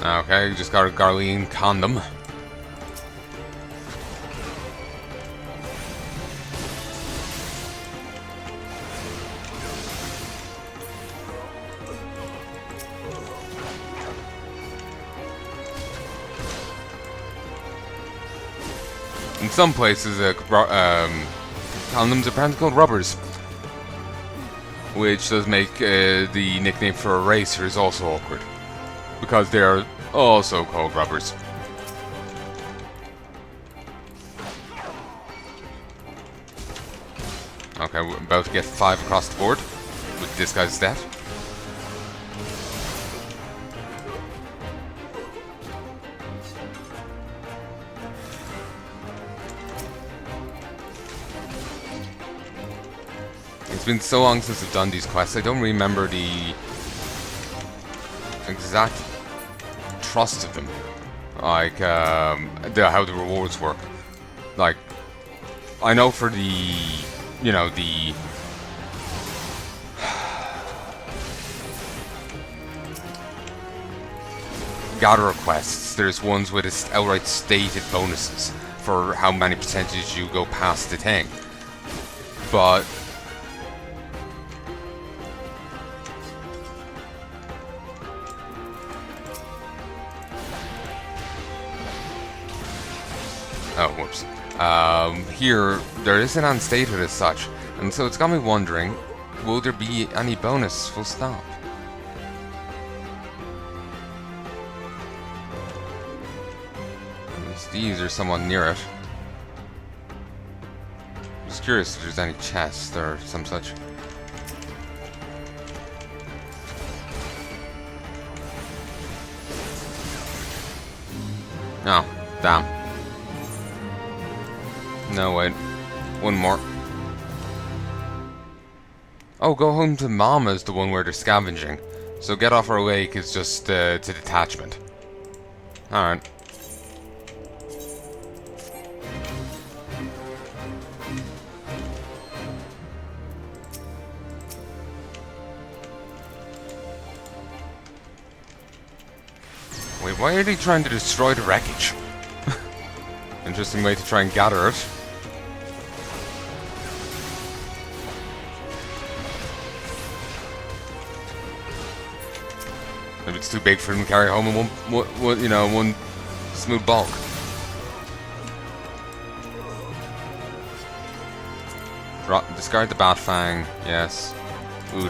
Okay, just got a Garlean condom. In some places, condoms are apparently called rubbers, which does make the nickname for erasers also awkward, because they are also called rubbers. Okay, we're about to get 5 across the board with this guy's stat. It's been so long since I've done these quests, I don't remember the exact trust of them. Like, how the rewards work. Like, I know for the, you know, the gatherer quests, there's ones with outright stated bonuses for how many percentages you go past the thing. But oh, whoops. Here, there isn't unstated as such, and so it's got me wondering, will there be any bonus full stop? These are somewhat near it. Just curious if there's any chests or some such. Oh, damn. No, wait. One more. Oh, go home to Mama is the one where they're scavenging. So get off our lake is just to detachment. Alright. Wait, why are they trying to destroy the wreckage? Interesting way to try and gather it. Maybe it's too big for them to carry home in one smooth bulk. Discard the bat fang. Yes. Ooh,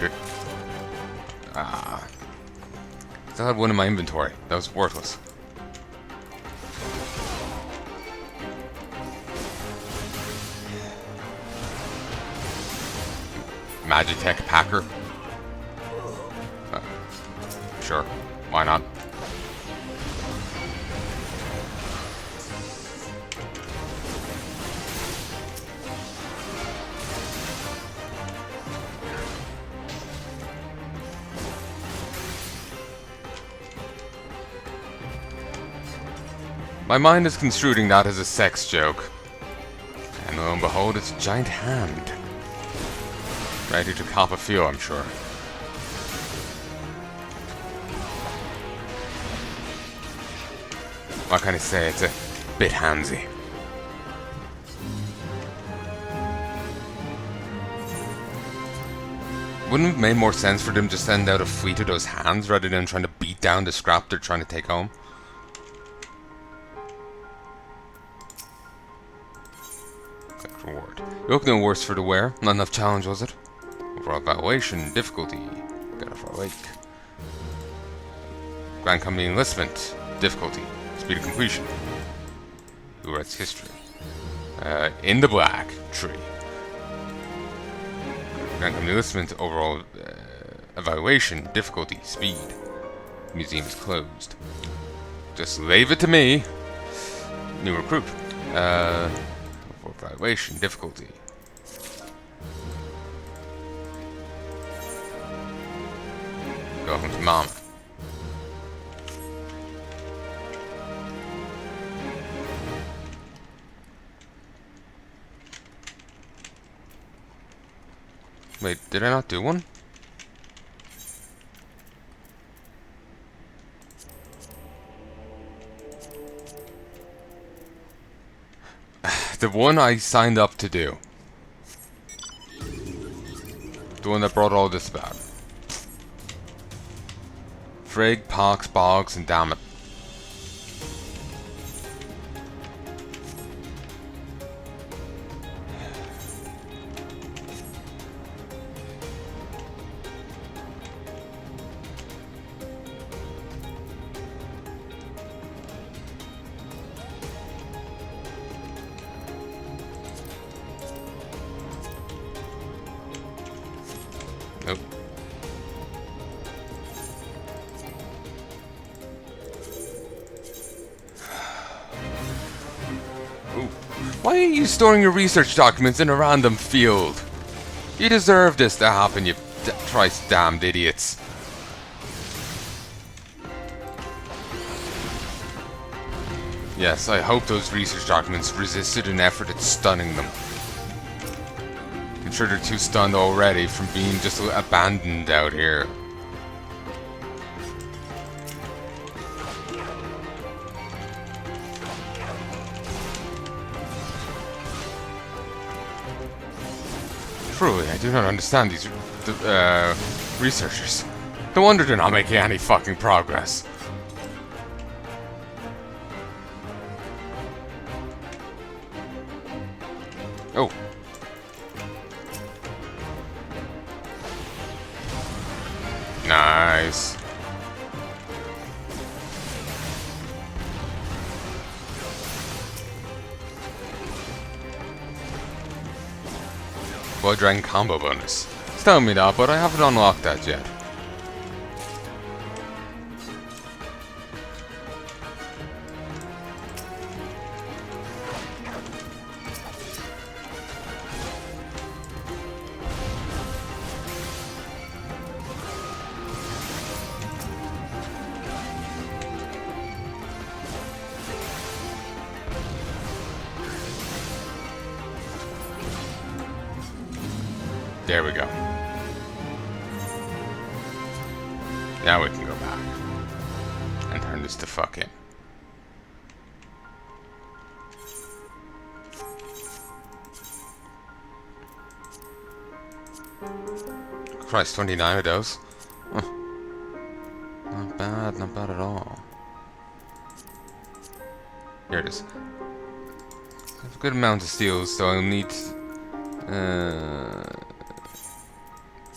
still had one in my inventory. That was worthless. Magitech Packer. Sure, why not? My mind is construing that as a sex joke. And lo and behold, it's a giant hand. Ready to cop a feel, I'm sure. What can I say? It's a bit handsy. Wouldn't it have made more sense for them to send out a fleet of those hands rather than trying to beat down the scrap they're trying to take home? Collect reward. You look no worse for the wear. Not enough challenge, was it? Overall evaluation, difficulty. Get off our lake. Grand Company enlistment, difficulty. Speed of completion. Who writes history? In the black tree. Grand Company enlistment, overall evaluation, difficulty, speed. Museum is closed. Just leave it to me. New recruit. For evaluation, difficulty. Go home to Mama. Wait, did I not do one? one I signed up to do. The one that brought all this about. Frig, pox, bogs, and damn it. Nope. Ooh. Why are you storing your research documents in a random field? You deserve this to happen, you thrice damned idiots. Yes, I hope those research documents resisted an effort at stunning them. I'm sure they're too stunned already from being just abandoned out here. Truly, I do not understand these researchers. No wonder they're not making any fucking progress. Oh. Nice. Blood Dragon combo bonus. It's telling me that, but I haven't unlocked that yet. There we go. Now we can go back and turn this to fuck in. Christ, 29 of those. Huh. Not bad at all. Here it is. I have a good amount of steals, so I'll need...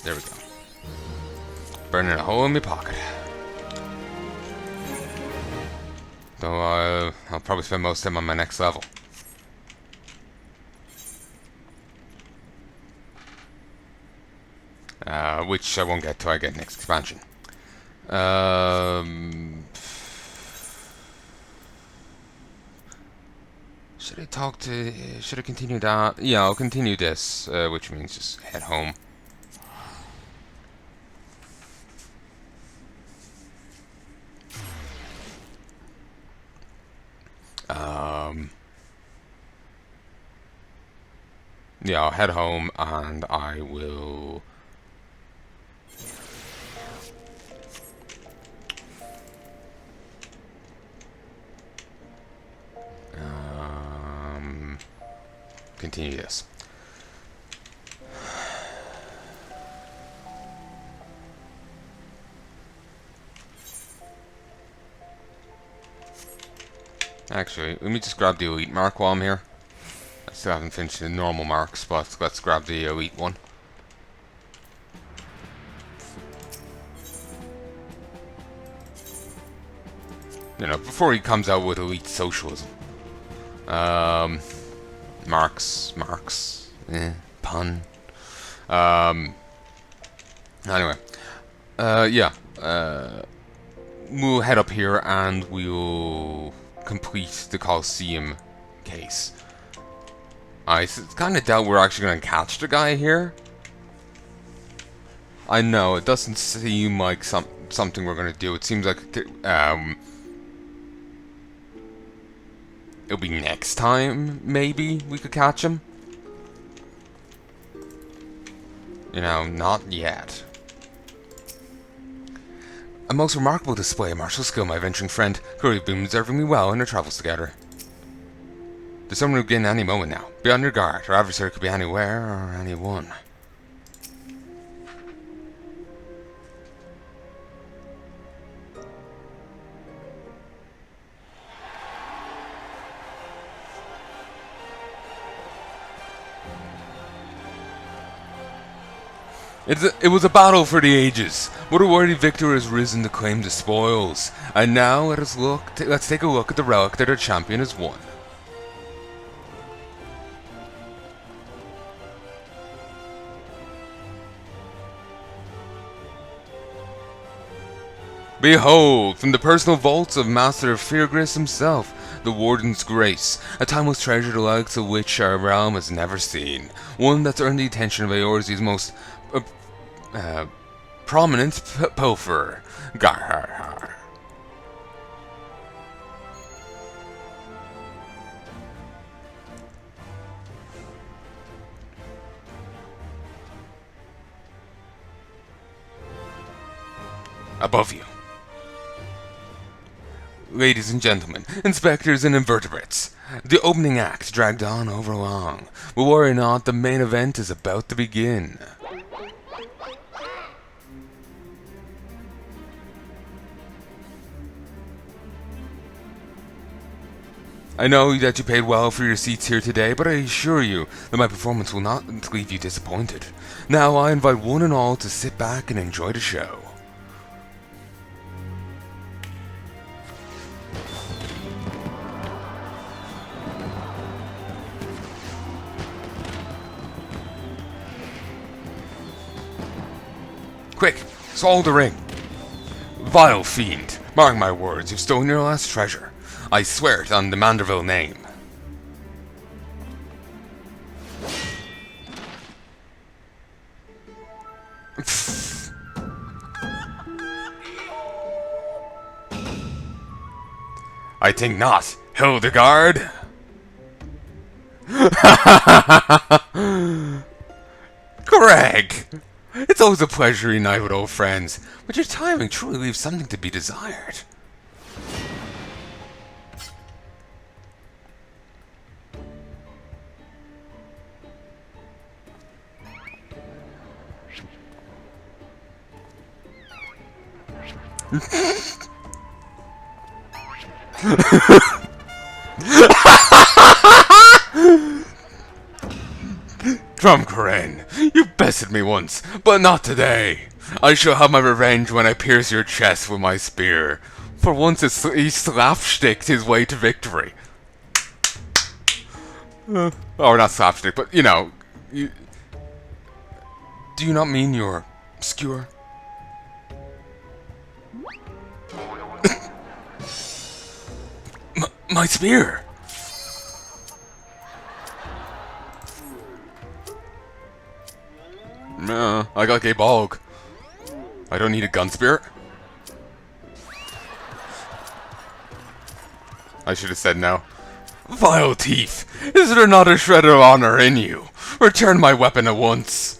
there we go. Burning a hole in my pocket. Though I'll probably spend most of them on my next level. Which I won't get till I get next expansion. Should I talk to... should I continue that? Yeah, I'll continue this, which means just head home. Yeah, I'll head home and I will... continue this. Actually, let me just grab the elite mark while I'm here. I still haven't finished the normal marks, but let's grab the elite one. You know, before he comes out with elite socialism. Marks, pun. Anyway, yeah, we'll head up here and we'll complete the Coliseum case. I kind of doubt we're actually going to catch the guy here. I know, it doesn't seem like something we're going to do. It seems like it'll be next time, maybe, we could catch him. You know, not yet. A most remarkable display of martial skill, my venturing friend. Clearly been observing me well in our travels together. The sun will begin any moment now. Be on your guard. Our adversary could be anywhere or anyone. It was a battle for the ages. What a worthy victor has risen to claim the spoils. And now let's take a look at the relic that our champion has won. Behold, from the personal vaults of Master Feargris himself, the Warden's Grace, a timeless treasure the likes of which our realm has never seen. One that's earned the attention of Eorze's most prominent pilferer. Garhar. Above you. Ladies and gentlemen, inspectors and invertebrates, the opening act dragged on over long. But worry not, the main event is about to begin. I know that you paid well for your seats here today, but I assure you that my performance will not leave you disappointed. Now I invite one and all to sit back and enjoy the show. Quick, swallow the ring. Vile fiend, mark my words, you've stolen your last treasure. I swear it on the Manderville name. I think not, Hildegard. Greg! It's always a pleasure to unite with old friends, but your timing truly leaves something to be desired. Drumcoren, you bested me once, but not today. I shall have my revenge when I pierce your chest with my spear. For once he slapsticked his way to victory. Or not slapstick, but you know. Do you not mean your skewer? My spear! Nah, I got a bog. I don't need a gun spear. I should have said no. Vile thief! Is there not a shred of honor in you? Return my weapon at once!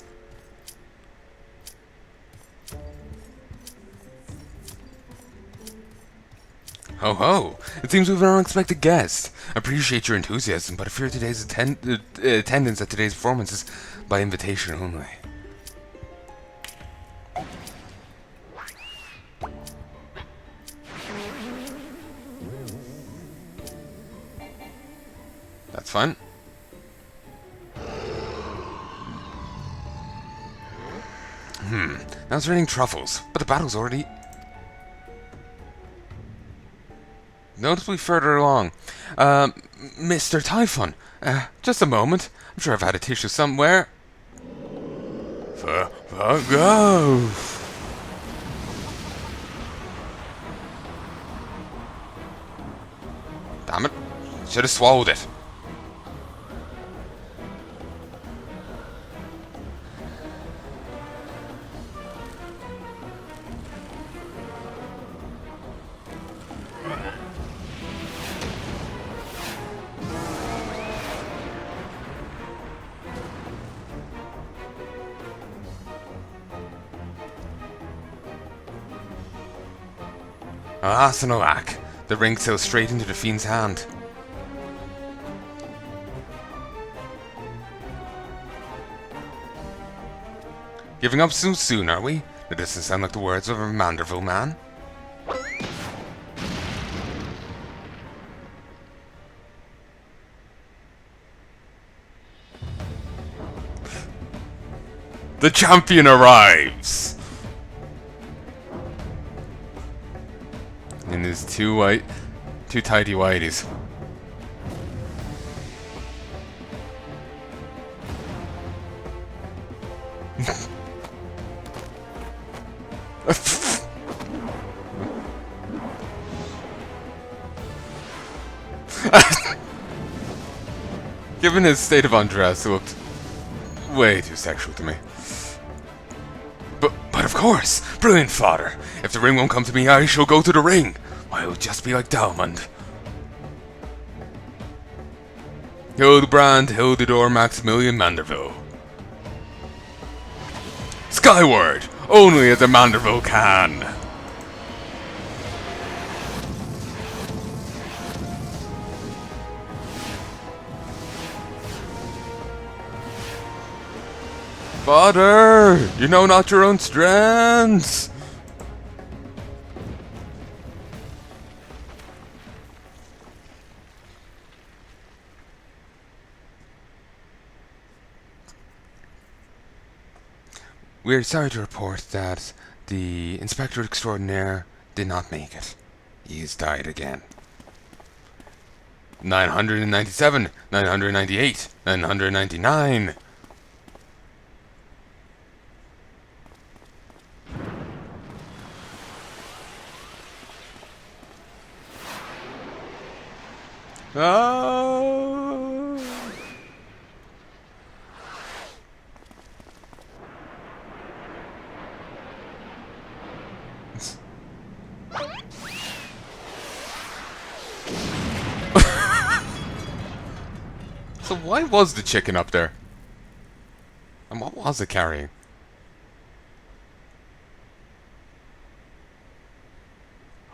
Ho ho! It seems we have an unexpected guest. I appreciate your enthusiasm, but I fear today's attendance at today's performance is by invitation only. That's fine. Now it's raining truffles, but the battle's already noticeably further along. Mr. Typhon, just a moment. I'm sure I've had a tissue somewhere. Go! Damn it. Should have swallowed it. Ah, Sonolak. The ring sails straight into the fiend's hand. Giving up so soon, are we? That doesn't sound like the words of a Manderville man. The champion arrives! In his two tidy whities. Given his state of undress, it looked way too sexual to me. But of course, brilliant fodder. If the ring won't come to me, I shall go to the ring. I will just be like Dalmond. Hildebrand, Hildedor, Maximilian Manderville. Skyward! Only as a Manderville can! Father! You know not your own strengths! We are sorry to report that the Inspector Extraordinaire did not make it. He has died again. 997, 998, 999. Oh. So why was the chicken up there? And what was it carrying?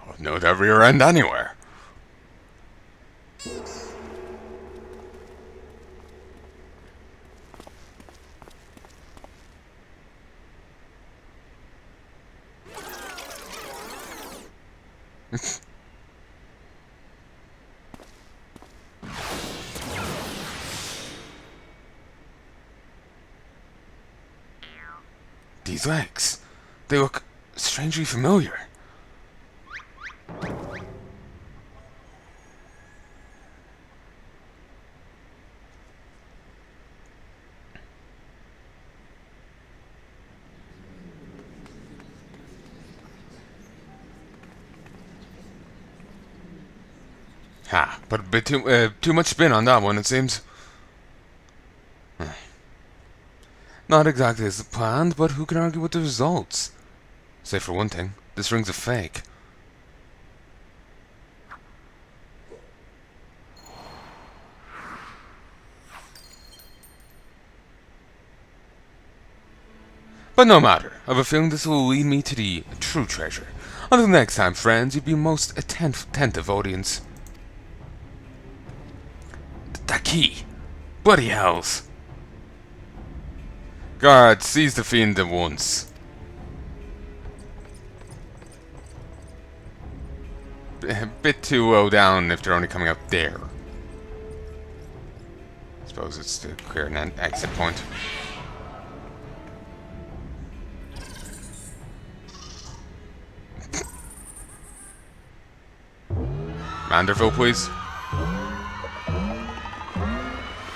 Oh, no, that rear end anywhere. These legs, they look strangely familiar. Ha, but a bit too much spin on that one, it seems. Not exactly as planned, but who can argue with the results? Say for one thing, this ring's a fake. But no matter, I have a feeling this will lead me to the true treasure. Until next time, friends, you'd be a most attentive audience. That key! Bloody hells! Guard, seize the fiend at once. A bit too low down if they're only coming out there. Suppose it's to clear an exit point. Manderville, please.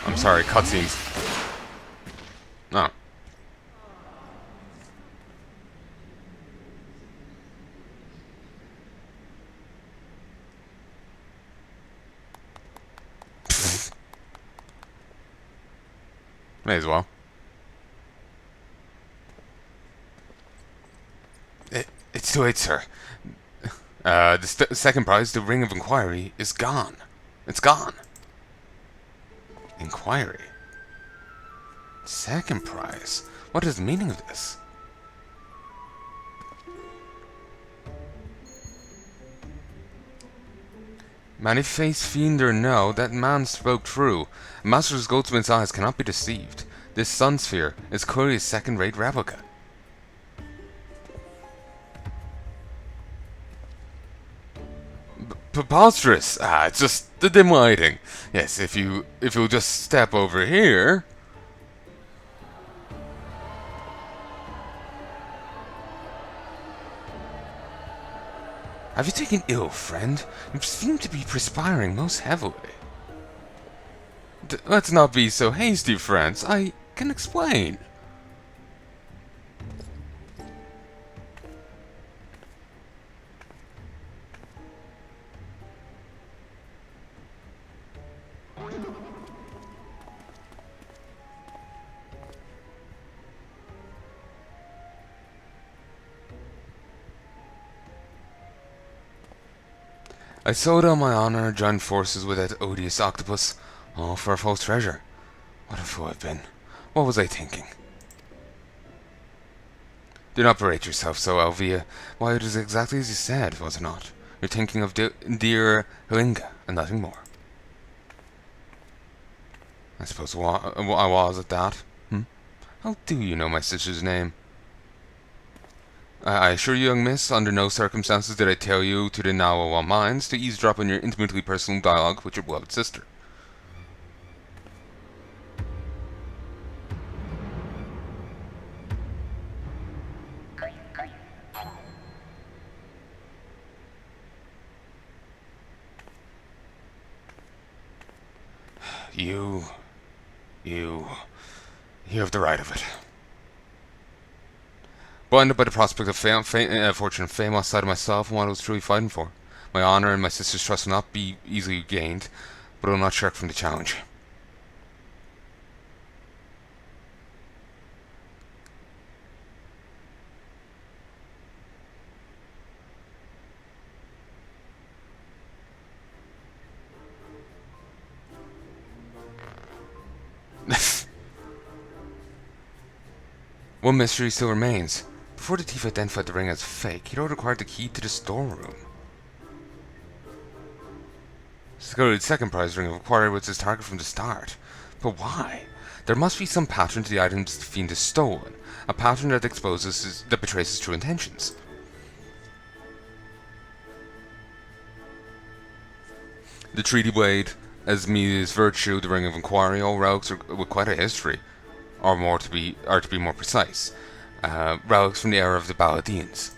I'm sorry, cutscenes. No. May as well. It's too late, sir. The second prize, the Ring of Inquiry, is gone. It's gone. Inquiry? Second prize? What is the meaning of this? Many-faced fiend or no, that man spoke true. A Master's Goldsmith's eyes cannot be deceived. This sun sphere is clearly a second-rate replica. preposterous. Ah, it's just the dim lighting. Yes, if you'll just step over here. Have you taken ill, friend? You seem to be perspiring most heavily. Let's not be so hasty, friends. I can explain. I sold on my honor, joined forces with that odious octopus, all for a false treasure. What a fool I've been. What was I thinking? Do not berate yourself so, Elvia. Why, it is exactly as you said, was it not? You're thinking of dear Helinga, and nothing more. I suppose I was at that. How do you know my sister's name? I assure you, young miss, under no circumstances did I tell you to the now of all minds to eavesdrop on your intimately personal dialogue with your beloved sister. You have the right of it. Blinded by the prospect of fortune and fame outside of myself and what I was truly fighting for. My honor and my sister's trust will not be easily gained, but I will not shirk from the challenge. One mystery still remains. Before the thief identified the ring as fake, he'd already acquired the key to the storeroom. Security's second prize ring acquired was his target from the start. But why? There must be some pattern to the items the fiend has stolen. A pattern that that betrays his true intentions. The treaty blade, Esme's virtue, the ring of inquiry, all relics with quite a history. Or to be more precise, relics from the era of the Paladins.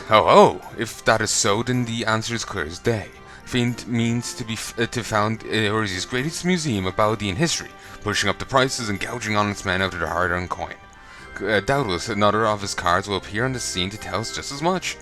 Oh, if that is so, then the answer is clear as day. Fiend means to found Eurasia's greatest museum of Paladin history, pushing up the prices and gouging honest men out of their hard-earned coin. Doubtless, another of his cards will appear on the scene to tell us just as much.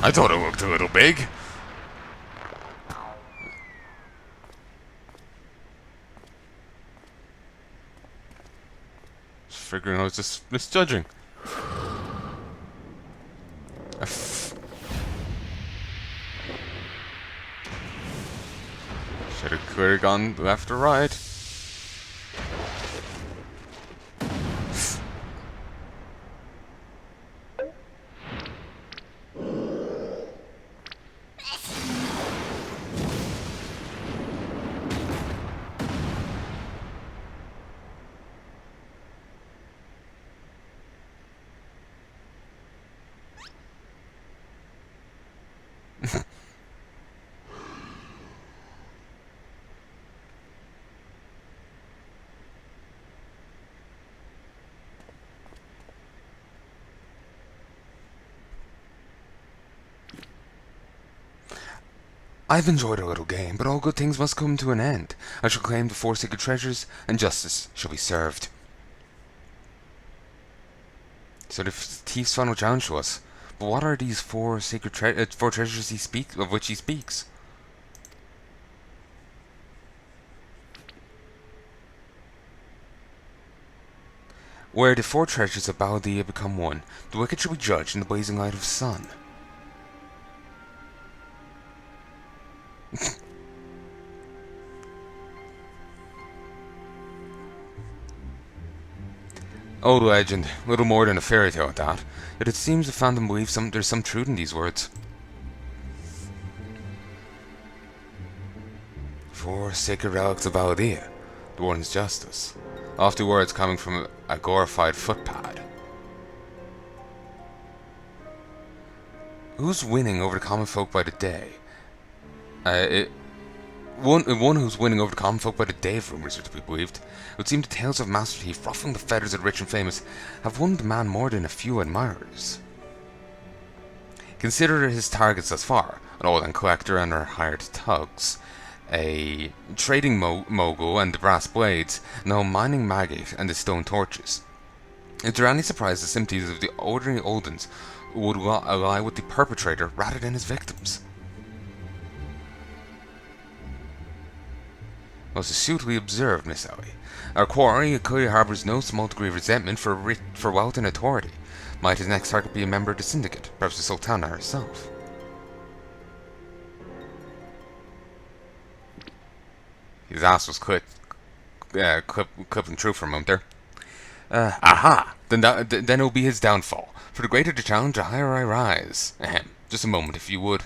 I thought it looked a little big. Just figuring I was just misjudging. Should have clearly gone left or right. I've enjoyed our little game, but all good things must come to an end. I shall claim the four sacred treasures, and justice shall be served. So the thief's final challenge to us. But what are these four sacred four treasures of which he speaks? Where the four treasures of Baldia become one, the wicked shall be judged in the blazing light of the sun. Old legend, little more than a fairy tale at that, yet it seems the Phantom believes there's some truth in these words. Four sacred relics of Baldia, the Warden's justice. Lofty words coming from a glorified footpad. Who's winning over the common folk by the day? One who's winning over the common folk by the day, if rumours are to be believed. It would seem the tales of Master Thief ruffling the feathers of the rich and famous have won the man more than a few admirers. Consider his targets thus far: an old-land collector and her hired thugs, a trading mogul and the brass blades, no mining magnate and the stone torches. Is there any surprise the sympathies of the ordinary Oldens would lie with the perpetrator rather than his victims? Most astutely observed, Miss Ellie. Our quarry clearly harbours no small degree of resentment for wealth and authority. Might his next target be a member of the syndicate, perhaps the Sultana herself? His ass was clipping through for a moment there. Aha! Then it'll be his downfall. For the greater the challenge, the higher I rise. Ahem. Just a moment, if you would.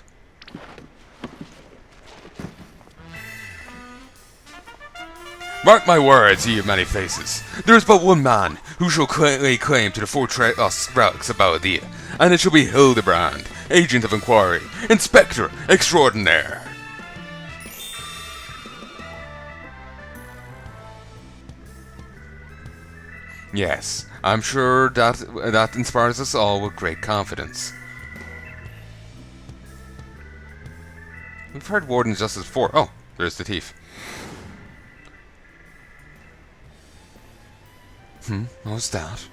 Mark my words, ye of many faces. There is but one man who shall lay claim to the four relics of Baldia, and it shall be Hildebrand, agent of inquiry, inspector extraordinaire. Yes, I'm sure that inspires us all with great confidence. We've heard Warden's Justice before. Oh, there's the thief. What's that?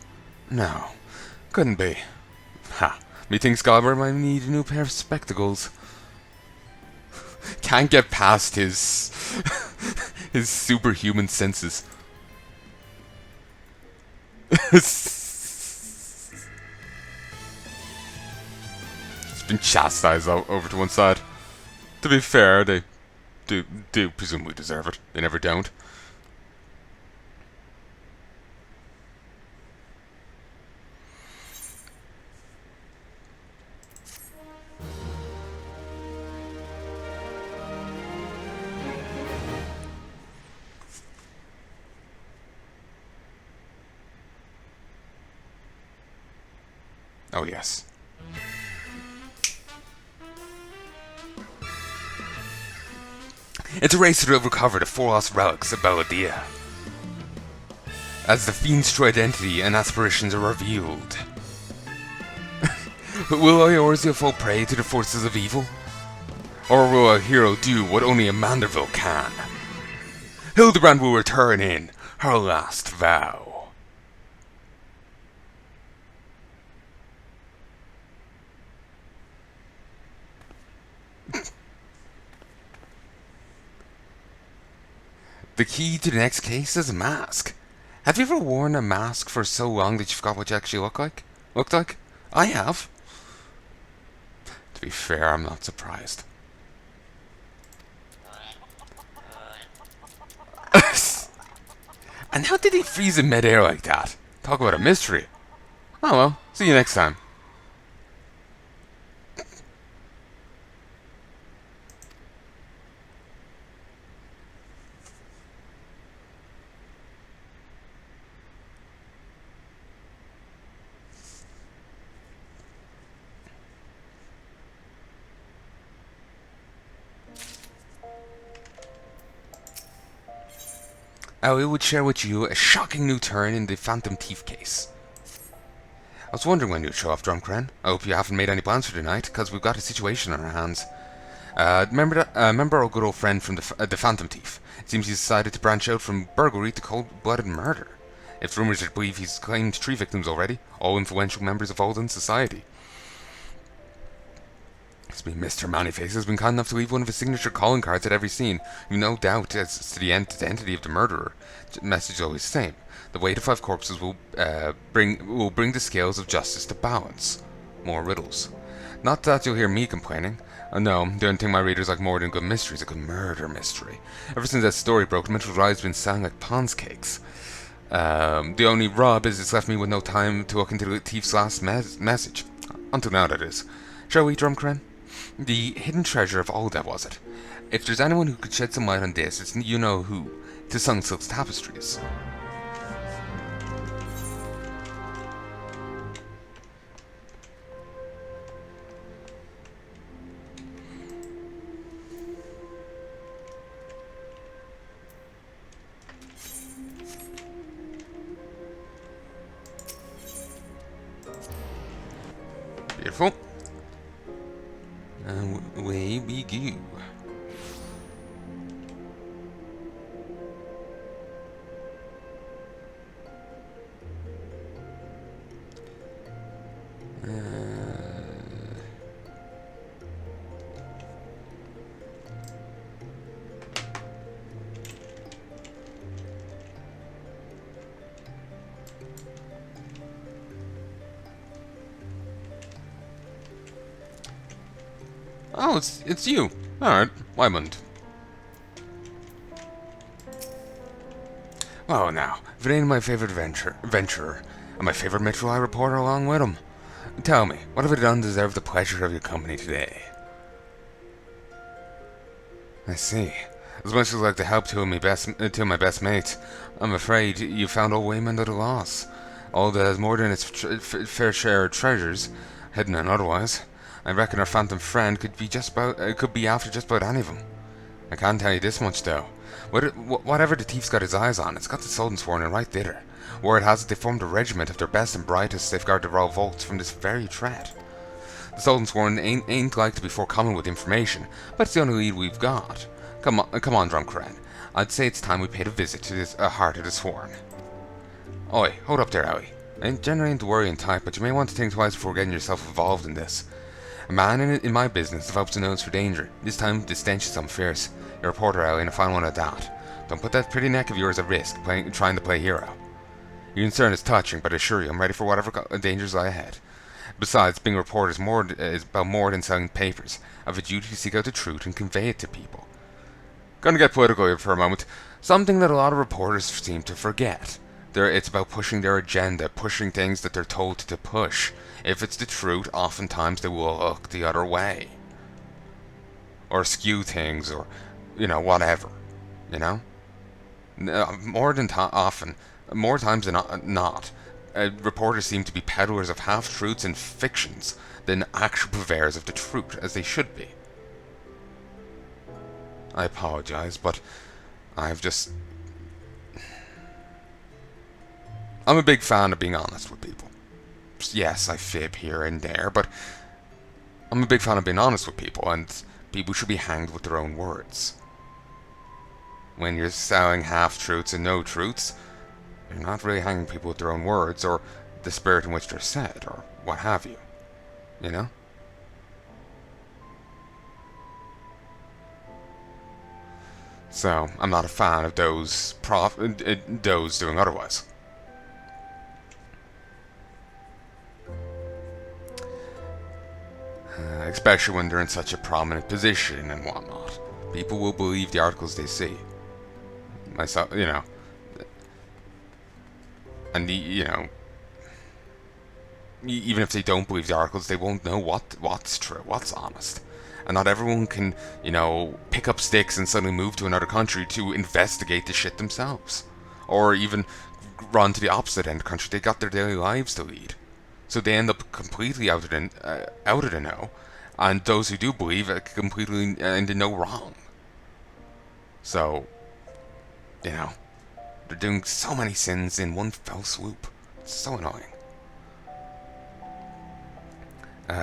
No, couldn't be. Ha, methinks Galbraith might need a new pair of spectacles. Can't get past his his superhuman senses. It's been chastised over to one side. To be fair, they do presumably deserve it. They never don't. Oh, yes. It's a race to recover the four lost relics of Baldia. As the fiend's true identity and aspirations are revealed. Will Eorzea fall prey to the forces of evil? Or will a hero do what only a Manderville can? Hildebrand will return in her last vow. The key to the next case is a mask. Have you ever worn a mask for so long that you forgot what you actually looked like? I have. To be fair, I'm not surprised. And how did he freeze in midair like that? Talk about a mystery. Oh well, see you next time. I would share with you a shocking new turn in the Phantom Thief case. I was wondering when you'd show off, Drumcran. I hope you haven't made any plans for tonight, because we've got a situation on our hands. Remember our good old friend from the Phantom Thief? It seems he's decided to branch out from burglary to cold-blooded murder. If rumors are to believe, he's claimed 3 victims already, all influential members of Ul'dah society. Mr. Manyface has been kind enough to leave one of his signature calling cards at every scene. You've no doubt as to the identity of the murderer. The message is always the same. The weight of 5 corpses will bring the scales of justice to balance. More riddles. Not that you'll hear me complaining. No, the only thing my readers like more than a good mystery is a good murder mystery. Ever since that story broke, Mitchell's Ride's been selling like Pond's cakes. The only rub is it's left me with no time to look into the thief's last message. Until now, that is. Shall we, Drumcran? The hidden treasure of Ul'dah, was it? If there's anyone who could shed some light on this, it's you-know-who, to Sung Silk's tapestries. Beautiful. And away we go. Oh, it's you. Alright, Wymond. Well now, if it ain't my favorite venturer, and my favorite Mitchell reporter along with him. Tell me, what have I done to deserve the pleasure of your company today? I see. As much as I'd like to help two of my best mates, I'm afraid you found old Waymond at a loss. All that has more than its fair share of treasures, hidden and otherwise. I reckon our phantom friend could be after just about any of them. I can tell you this much though. Whatever the thief's got his eyes on, it's got the Sul'dahsworn in right thither. Word has it they formed a regiment of their best and brightest to safeguard the royal vaults from this very threat. The Sul'dahsworn ain't like to be forthcoming with information, but it's the only lead we've got. Come on, Drumcran. I'd say it's time we paid a visit to this heart of the Sworn. Oi, hold up there, Owie. I ain't generally into worrying type, but you may want to think twice before getting yourself involved in this. A man in my business develops a nose for danger. This time the stench is some fierce. You're a reporter, Ellie, and a fine one at that. Don't put that pretty neck of yours at risk trying to play hero. Your concern is touching, but I assure you I'm ready for whatever dangers lie ahead. Besides, being a reporter is about more than selling papers. I have a duty to seek out the truth and convey it to people. Gonna get political here for a moment. Something that a lot of reporters seem to forget. It's about pushing their agenda, pushing things that they're told to push. If it's the truth, oftentimes they will look the other way. Or skew things, or, whatever. More times than not, reporters seem to be peddlers of half-truths and fictions than actual purveyors of the truth, as they should be. I apologize, but I'm a big fan of being honest with people. Yes, I fib here and there, but I'm a big fan of being honest with people, and people should be hanged with their own words. When you're selling half-truths and no-truths, you're not really hanging people with their own words, or the spirit in which they're said, or what have you. So, I'm not a fan of those doing otherwise. Especially when they're in such a prominent position and whatnot. People will believe the articles they see. Myself, and even if they don't believe the articles, they won't know what's true, what's honest. And not everyone can, pick up sticks and suddenly move to another country to investigate the shit themselves. Or even run to the opposite end of the country. They got their daily lives to lead. So they end up completely out of the know. And those who do believe it completely in the know wrong. So, they're doing so many sins in one fell swoop. It's so annoying.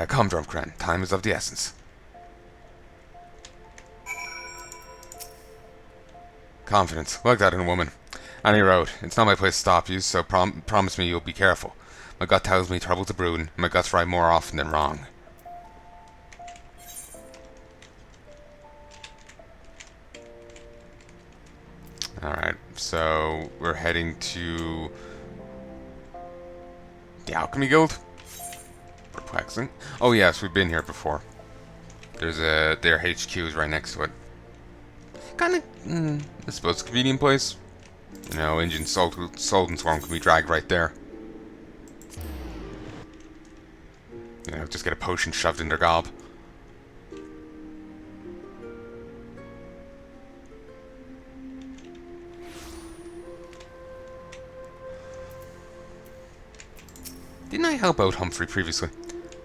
Come, Drumcran. Time is of the essence. Confidence. Like that in a woman. Any road. It's not my place to stop you, so promise me you'll be careful. My gut tells me trouble's a brewing, and my gut's right more often than wrong. Alright, so we're heading to the Alchemy Guild? Perplexing. Oh yes, we've been here before. There's their HQ is right next to it. Kinda, I suppose, a convenient place. You know, engine salt and swarm can be dragged right there. You know, just get a potion shoved in their gob. Didn't I help out Humphrey previously?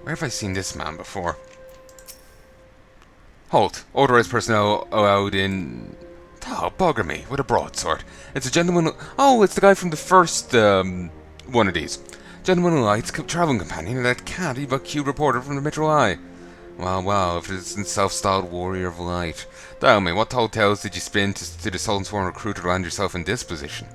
Where have I seen this man before? Halt! Authorized personnel allowed in... Oh, bugger me, with a broadsword. It's a gentleman... Oh, it's the guy from the first, one of these. Gentleman of Light's traveling companion and that candy but cute reporter from the Metro Eye. Well, if it isn't self-styled warrior of light. Tell me, what tall tales did you spin to the Sultan Sworn recruiter to land yourself in this position?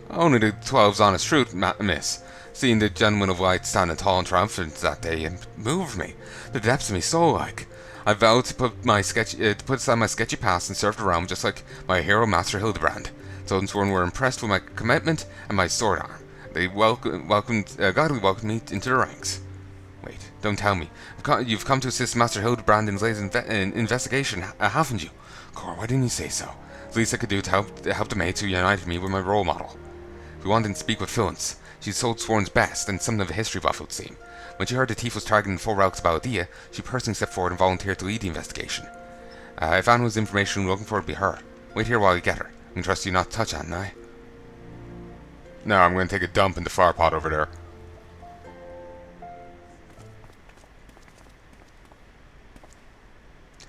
Only the 12's honest truth, miss. Seeing the gentleman of light standing tall and triumphant that day, it moved me. The depths of me soul like. I vowed to put aside my sketchy past and serve the realm just like my hero Master Hildebrand. Sultan Sworn were impressed with my commitment and my sword arm. They godly welcomed me into the ranks. Wait, don't tell me. You've come to assist Master Hildebrand in his latest investigation, haven't you? Cor, why didn't you say so? The least I could do to help the mates who united me with my role model. If you wanted to speak with Phyllis, she's Sultan Sworn's best and something of a history buff, it would seem. When she heard the thief was targeting the 4 relics of Ul'dah, she personally stepped forward and volunteered to lead the investigation. If Anne was information we're looking for, it'd be her. Wait here while you get her. I can trust you not to touch Anne, I. No, I'm going to take a dump in the flower pot over there.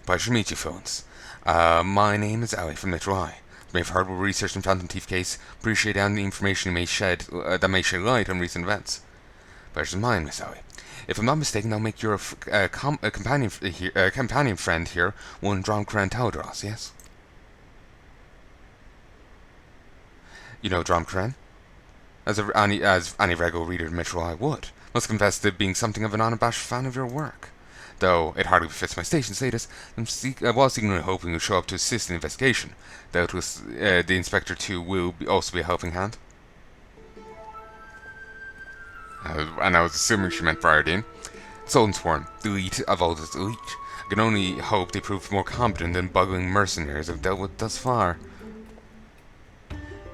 Pleasure to meet you, Phyllis. My name is Ali from Metro Eye. You may have heard we're researching the Phantom Thief case. Appreciate any information you may shed that may shed light on recent events. Pleasure's mine, Miss Ali. If I'm not mistaken, I'll make you a companion friend here, one Dromkran Talodros, yes? You know Dromkran? As any regular reader of Metro Eye would. Must confess to being something of an unabashed fan of your work. Though it hardly befits my station status, I was secretly hoping you'd show up to assist in the investigation. Doubtless the Inspector too will also be a helping hand. And I was assuming she meant Briardine. Sultan Sworn, the elite of all this elite. I can only hope they prove more competent than bungling mercenaries I've dealt with thus far.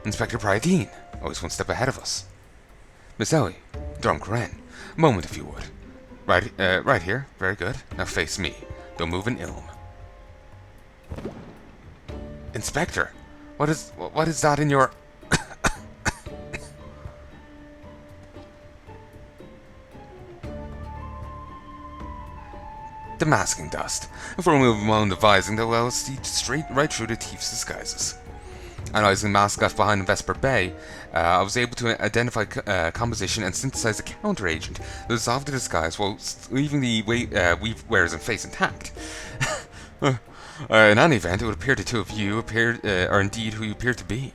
Inspector Briardine, always one step ahead of us. Miss Ellie, Dromkran, a moment if you would. Right here. Very good. Now face me. Don't move an ilm. Inspector, what is that in your... The masking dust. A formula of my own devising that allows us to see right through the thief's disguises. Analyzing the mask left behind in Vesper Bay, I was able to identify composition and synthesize a counter-agent that dissolved the disguise while leaving the wearer's face intact. In any event, it would appear the two of you are indeed who you appear to be.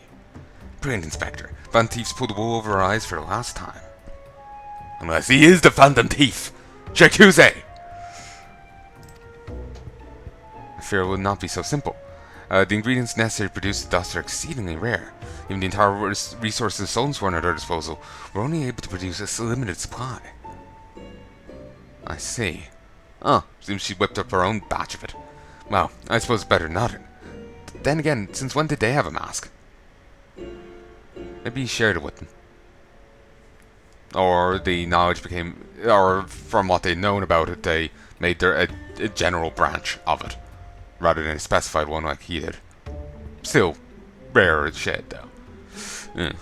Brilliant, Inspector. Phantom Thief's pulled the wool over our eyes for the last time. Unless he is the Phantom Thief! J'accuse! I fear it will not be so simple. The ingredients necessary to produce the dust are exceedingly rare. Even the entire resources Sultan Sworn at our disposal, we're only able to produce a limited supply. I see. Oh, seems she whipped up her own batch of it. Well, I suppose better than nothing. Then again, since when did they have a mask? Maybe he shared it with them. Or the knowledge became... Or from what they'd known about it, they made their a general branch of it, rather than a specified one like he did. Still, rarer as shit, though. Yeah.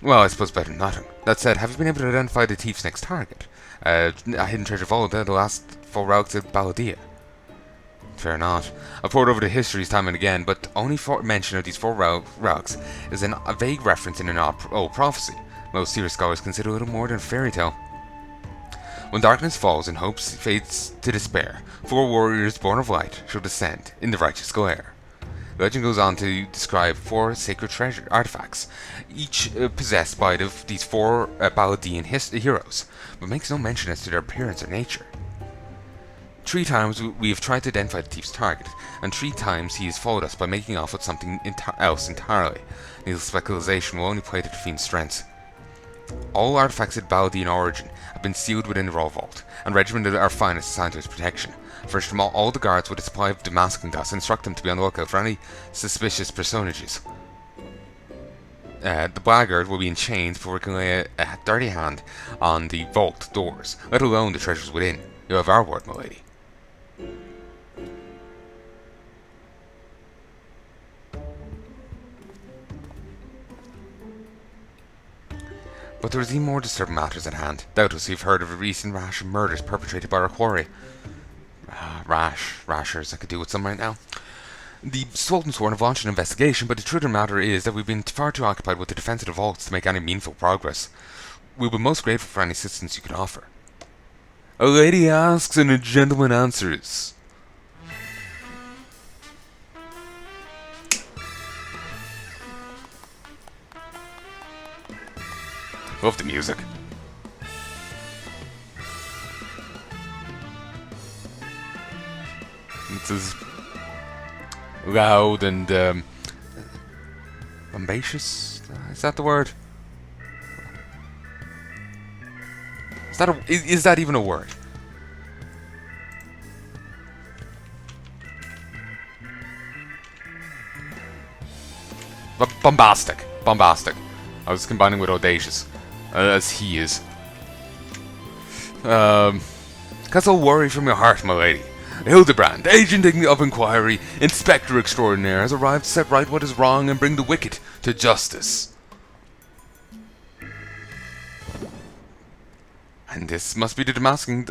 Well, I suppose better than nothing. That said, have you been able to identify the thief's next target? A hidden treasure of Ul'dah, the last 4 relics of Ul'dah. Fair enough. I've poured over the histories time and again, but only mention of these 4 relics is a vague reference in an old prophecy. Most serious scholars consider it little more than a fairy tale. When darkness falls and hope fades to despair, 4 warriors born of light shall descend in the righteous glare. The legend goes on to describe 4 sacred treasure artifacts, each possessed by these 4 Palnai heroes, but makes no mention as to their appearance or nature. 3 times we have tried to identify the thief's target, and 3 times he has followed us by making off with something else entirely. Needless speculation will only play to the fiend's strengths. All artifacts at Palnai in origin have been sealed within the Raw Vault, and regimented our finest assigned to its protection. Furnish them all the guards with a supply of Damascus dust and instruct them to be on the lookout for any suspicious personages. The blackguard will be in chains before we can lay a dirty hand on the vault doors, let alone the treasures within. You have our word, my lady. But there is even more disturbing matters at hand. Doubtless you've heard of a recent rash of murders perpetrated by our quarry. Rashers, I could do with some right now. The Sultan Sworn have launched an investigation, but the truth of the matter is that we've been far too occupied with the defense of the vaults to make any meaningful progress. We'll be most grateful for any assistance you can offer. A lady asks and a gentleman answers. Love the music. It's as loud and bombacious. Is that the word? Is that even a word? Bombastic. I was combining with audacious, as he is. Cast all worry from your heart, my lady. Hildebrand, agent of inquiry, inspector extraordinaire, has arrived to set right what is wrong and bring the wicked to justice. And this must be the Damascus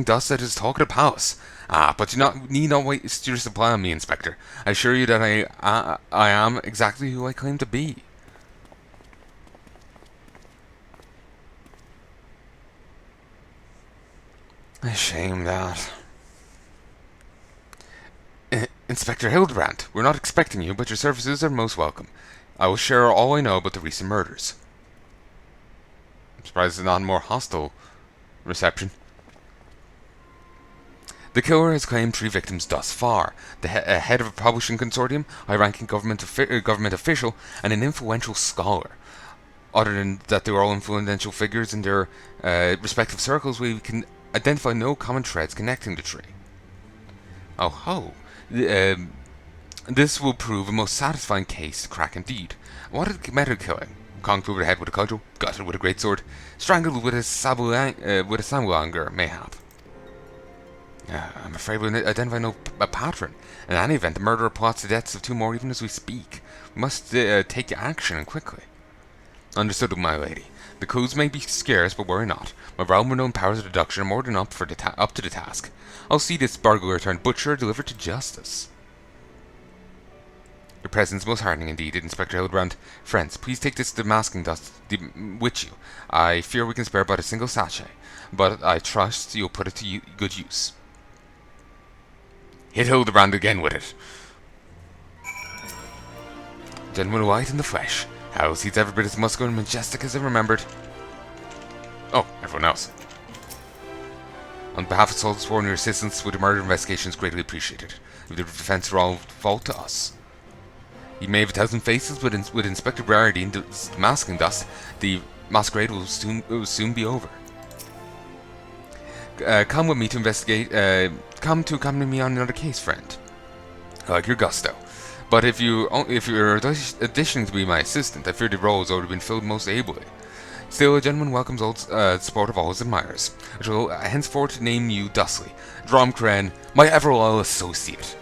dust that is talking of palace. But you need not waste your supply on me, Inspector. I assure you that I am exactly who I claim to be. A shame that. Inspector Hildebrand, we're not expecting you, but your services are most welcome. I will share all I know about the recent murders. I'm surprised it's not a more hostile reception. The killer has claimed 3 victims thus far: the head of a publishing consortium, high-ranking government official, and an influential scholar. Other than that they were all influential figures in their respective circles, we can identify no common threads connecting the 3. Oh ho! This will prove a most satisfying case to crack indeed. What a method killing. Conked through the head with a cudgel, gutted with a greatsword, strangled with a samulanger, mayhap. I'm afraid we identify no pattern. In any event, the murderer plots the deaths of 2 more even as we speak. We must take action, and quickly. Understood, my lady. The clues may be scarce, but worry not. My realm-renowned powers of deduction are more than up to the task. I'll see this burglar turned butcher delivered to justice. Your presence most heartening indeed, Inspector Hildebrand. Friends, please take this Damascus dust with you. I fear we can spare but a single sachet, but I trust you'll put it to good use. Hit Hildebrand again with it. Gentleman white in the flesh. House he's every bit as muscular and majestic as I remembered. Oh, everyone else. On behalf of Sul'dih Sworn, your assistance with the murder investigation is greatly appreciated. Leave the defense of all vault to us. You may have 1,000 faces, but with Inspector Rarity and Damascus dust, the masquerade will soon be over. Come with me to investigate. Come to accompany me on another case, friend. I like your gusto. But if you're auditioning to be my assistant, I fear the role has already been filled most ably. Still, a gentleman welcomes all support of all his admirers. I shall henceforth name you thusly, Dromkren, my ever-loyal associate.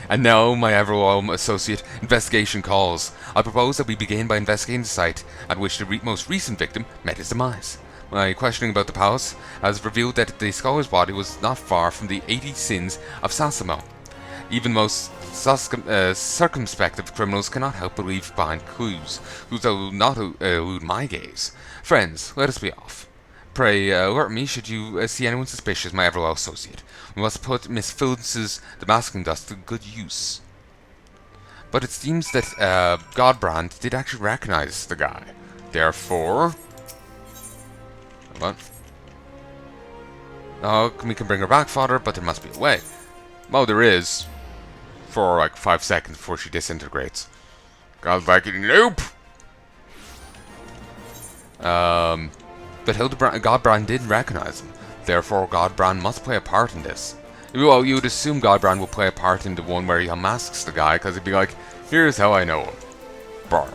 And now, my ever-loyal associate, investigation calls. I propose that we begin by investigating the site at which the most recent victim met his demise. My questioning about the palace has revealed that the scholar's body was not far from the 80 sins of Sasamo. Even most circumspect of criminals cannot help but leave behind clues, whose will not elude my gaze. Friends, let us be off. Pray, alert me should you see anyone suspicious, my ever-loyal associate. We must put Miss Phyllis's Damascus dust to good use. But it seems that Godbrand did actually recognize the guy. Therefore... What? Oh, we can bring her back, Father, but there must be a way. Well, there is. For like 5 seconds before she disintegrates. God's like, nope! But Godbrand did recognize him. Therefore, Godbrand must play a part in this. Well, you would assume Godbrand will play a part in the one where he unmasks the guy, because he'd be like, here's how I know him. Brr.